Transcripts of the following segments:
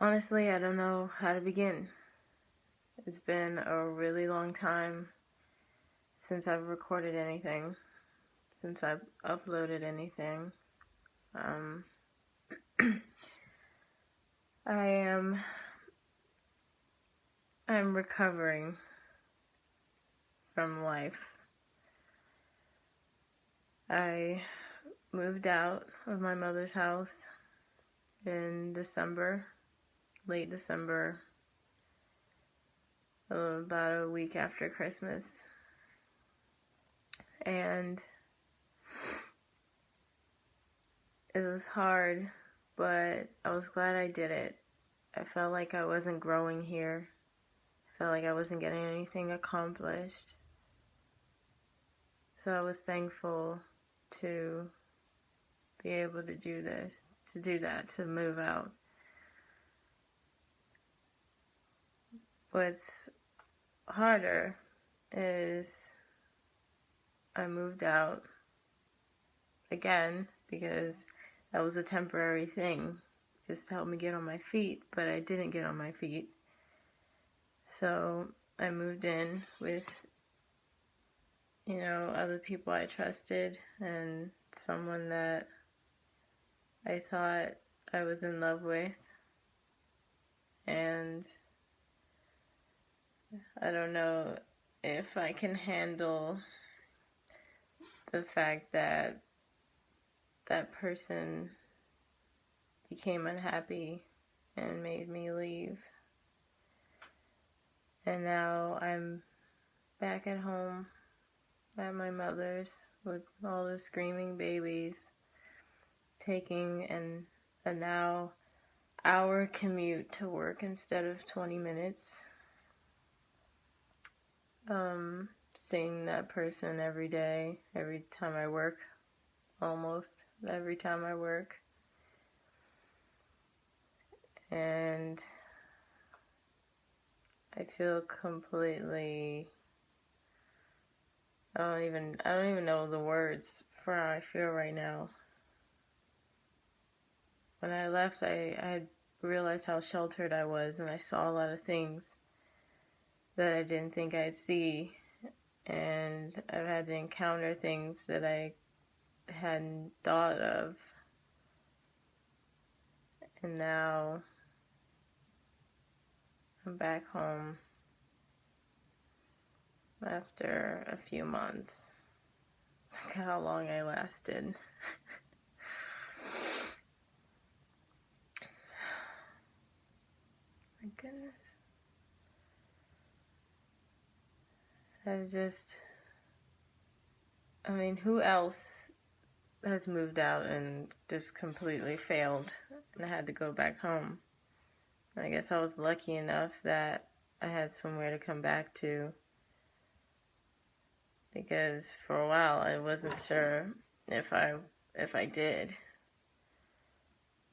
Honestly, I don't know how to begin. It's been a really long time since I've recorded anything, since I've uploaded anything. Um, I am I'm recovering from life. I moved out of my mother's house in December, late December, about a week after Christmas. And it was hard, but I was glad I did it. I felt like I wasn't growing here. I felt like I wasn't getting anything accomplished. So I was thankful to be able to do this, to do that, to move out. What's harder is I moved out again because that was a temporary thing just to help me get on my feet, but I didn't get on my feet. So I moved in with, other people I trusted and someone that I thought I was in love with. And I don't know if I can handle the fact that that person became unhappy and made me leave. And now I'm back at home at my mother's with all the screaming babies, taking a now hour commute to work instead of 20 minutes. Seeing that person every day, every time I work, almost every time I work. And I feel completely, I don't even know the words for how I feel right now. When I left, I had realized how sheltered I was, and I saw a lot of things that I didn't think I'd see, and I've had to encounter things that I hadn't thought of. And now I'm back home after a few months. Look how long I lasted. My goodness. Who else has moved out and just completely failed and had to go back home? I guess I was lucky enough that I had somewhere to come back to, because for a while I wasn't sure if I did.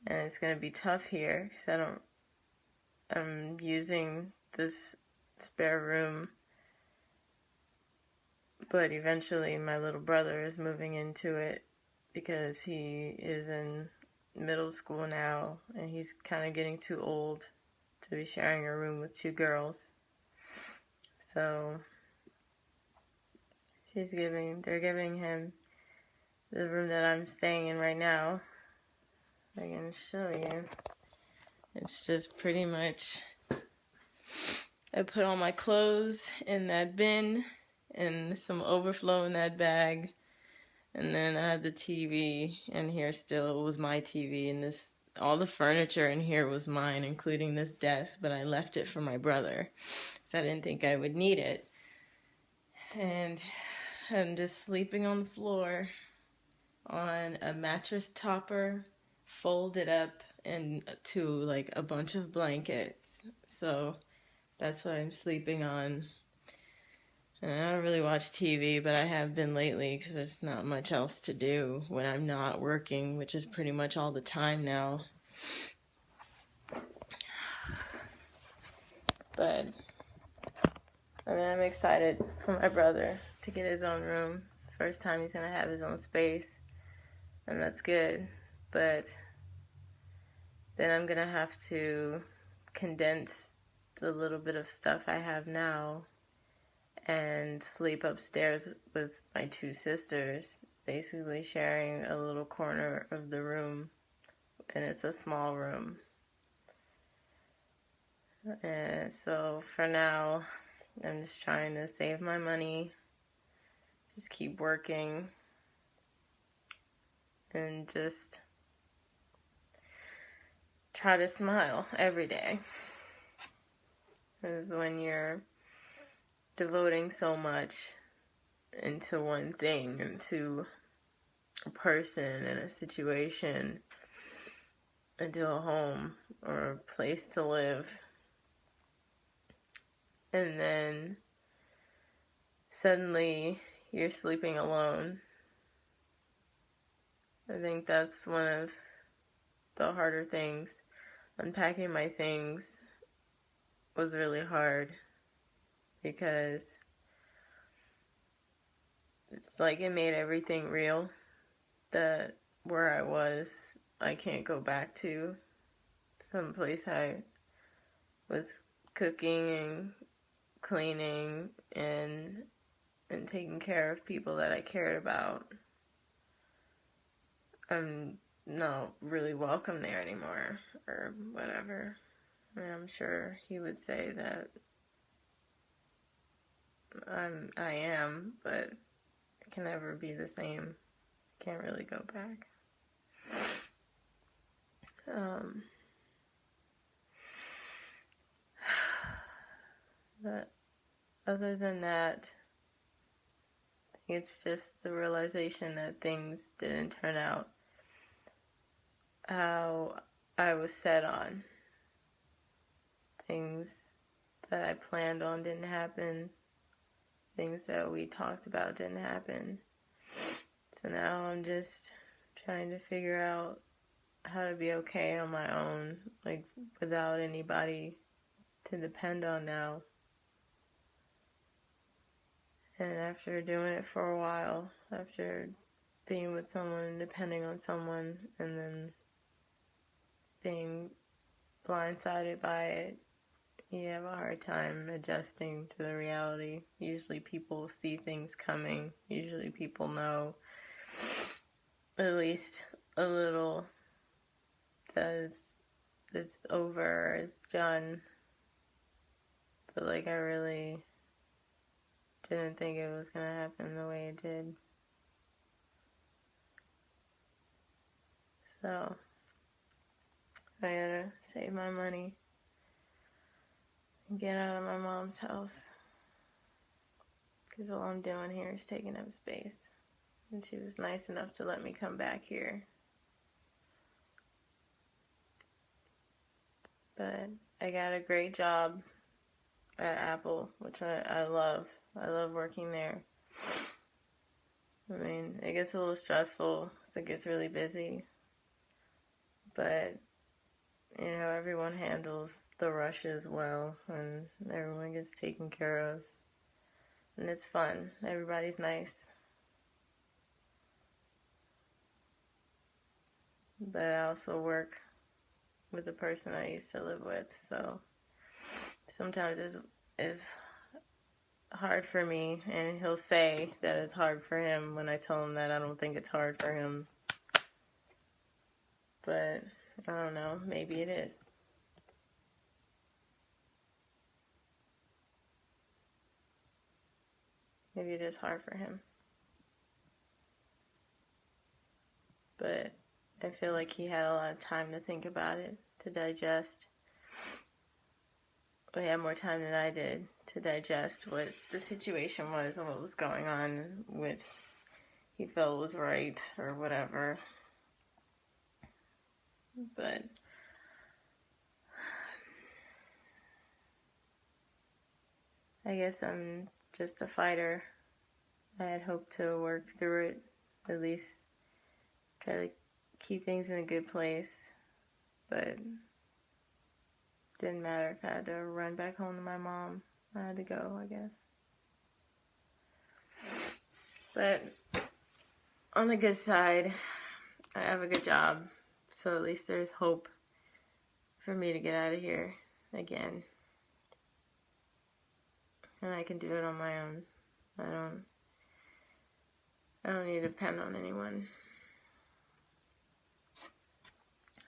And it's going to be tough here because I'm using this spare room, but eventually my little brother is moving into it because he is in middle school now and he's kind of getting too old to be sharing a room with two girls. So they're giving him the room that I'm staying in right now. I'm going to show you. It's just pretty much, I put all my clothes in that bin and some overflow in that bag. And then I have the TV in here still. It was my TV, and all the furniture in here was mine, including this desk, but I left it for my brother, so I didn't think I would need it. And I'm just sleeping on the floor on a mattress topper, folded up into like a bunch of blankets. So that's what I'm sleeping on. And I don't really watch TV, but I have been lately because there's not much else to do when I'm not working, which is pretty much all the time now. But I'm excited for my brother to get his own room. It's the first time he's going to have his own space, and that's good. But then I'm going to have to condense the little bit of stuff I have now and sleep upstairs with my two sisters, basically sharing a little corner of the room, and it's a small room. And so for now, I'm just trying to save my money, just keep working, and just try to smile every day. Because when you're devoting so much into one thing, into a person and a situation, into a home or a place to live, and then suddenly you're sleeping alone, I think that's one of the harder things. Unpacking my things was really hard because it's like it made everything real, that where I was, I can't go back to. Someplace I was cooking and cleaning and taking care of people that I cared about. I'm not really welcome there anymore, or whatever. I mean, I'm sure he would say that I am, but it can never be the same. Can't really go back. But other than that, it's just the realization that things didn't turn out how I was set on. Things that I planned on didn't happen. Things that we talked about didn't happen. So now I'm just trying to figure out how to be okay on my own, like without anybody to depend on now. And after doing it for a while, after being with someone and depending on someone, and then being blindsided by it, you have a hard time adjusting to the reality. Usually people see things coming. Usually people know at least a little that it's over, it's done. But like I really didn't think it was gonna happen the way it did. So I gotta save my money and get out of my mom's house, because all I'm doing here is taking up space. And she was nice enough to let me come back here. But I got a great job at Apple, which I love. I love working there. I mean, it gets a little stressful because it gets really busy. But, you know, everyone handles the rushes well, and everyone gets taken care of. And it's fun. Everybody's nice. But I also work with the person I used to live with, so sometimes it's hard for me, and he'll say that it's hard for him when I tell him that I don't think it's hard for him. But I don't know, maybe it is. Maybe it is hard for him. But I feel like he had a lot of time to think about it, to digest. He had more time than I did to digest what the situation was and what was going on, what he felt was right or whatever. But I guess I'm just a fighter. I had hoped to work through it, at least try to keep things in a good place, but didn't matter if I had to run back home to my mom. I had to go, I guess. But on the good side, I have a good job, so at least there's hope for me to get out of here. again. And I can do it on my own. I don't need to depend on anyone.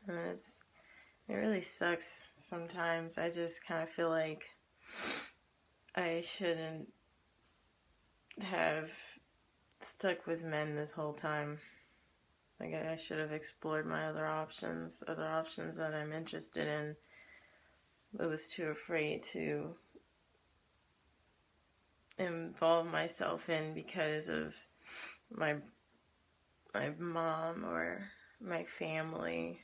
And it really sucks sometimes. I just kind of feel like I shouldn't have stuck with men this whole time. Like, I should have explored my other options that I'm interested in, but was too afraid to involve myself in because of my mom or my family.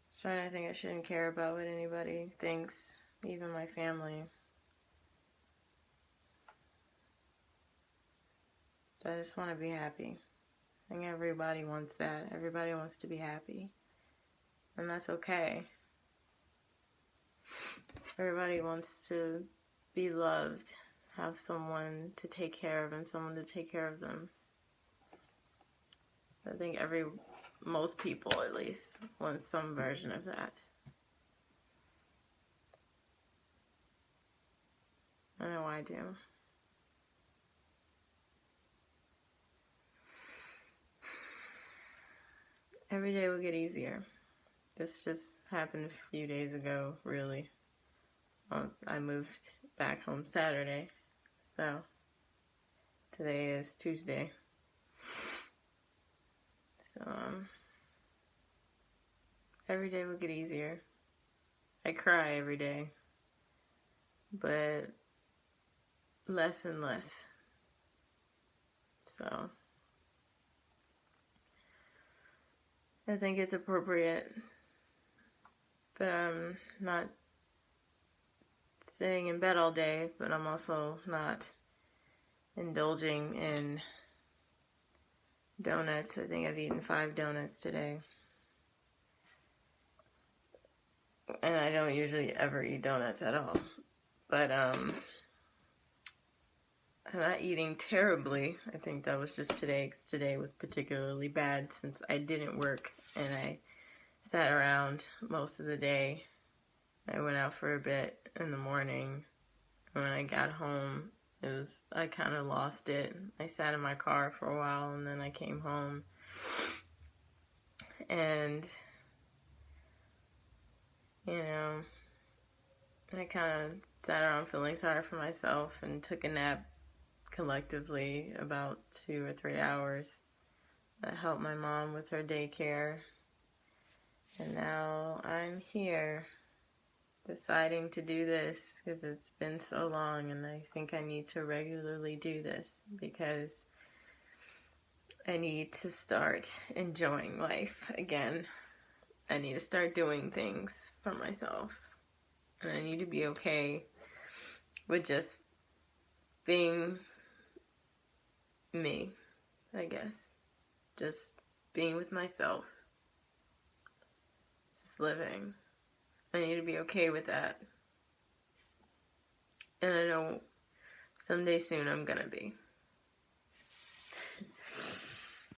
So I think I shouldn't care about what anybody thinks, even my family. I just want to be happy. I think everybody wants that. Everybody wants to be happy. And that's okay. Everybody wants to be loved, have someone to take care of and someone to take care of them. I think most people at least want some version of that. I know I do. Every day will get easier. This just happened a few days ago, really. I moved back home Saturday, so today is Tuesday. So, every day will get easier. I cry every day, but less and less. So, I think it's appropriate, but I'm not sitting in bed all day, but I'm also not indulging in donuts. I think I've eaten 5 donuts today. And I don't usually ever eat donuts at all. But I'm not eating terribly. I think that was just today, because today was particularly bad since I didn't work and I sat around most of the day. I went out for a bit in the morning. And when I got home, I kind of lost it. I sat in my car for a while and then I came home. And, I kind of sat around feeling sorry for myself and took a nap collectively about 2 or 3 hours. That helped my mom with her daycare. And now I'm here deciding to do this because it's been so long, and I think I need to regularly do this because I need to start enjoying life again. I need to start doing things for myself. And I need to be okay with just being me, I guess. Just being with myself. Just living. I need to be okay with that. And I know someday soon I'm gonna be.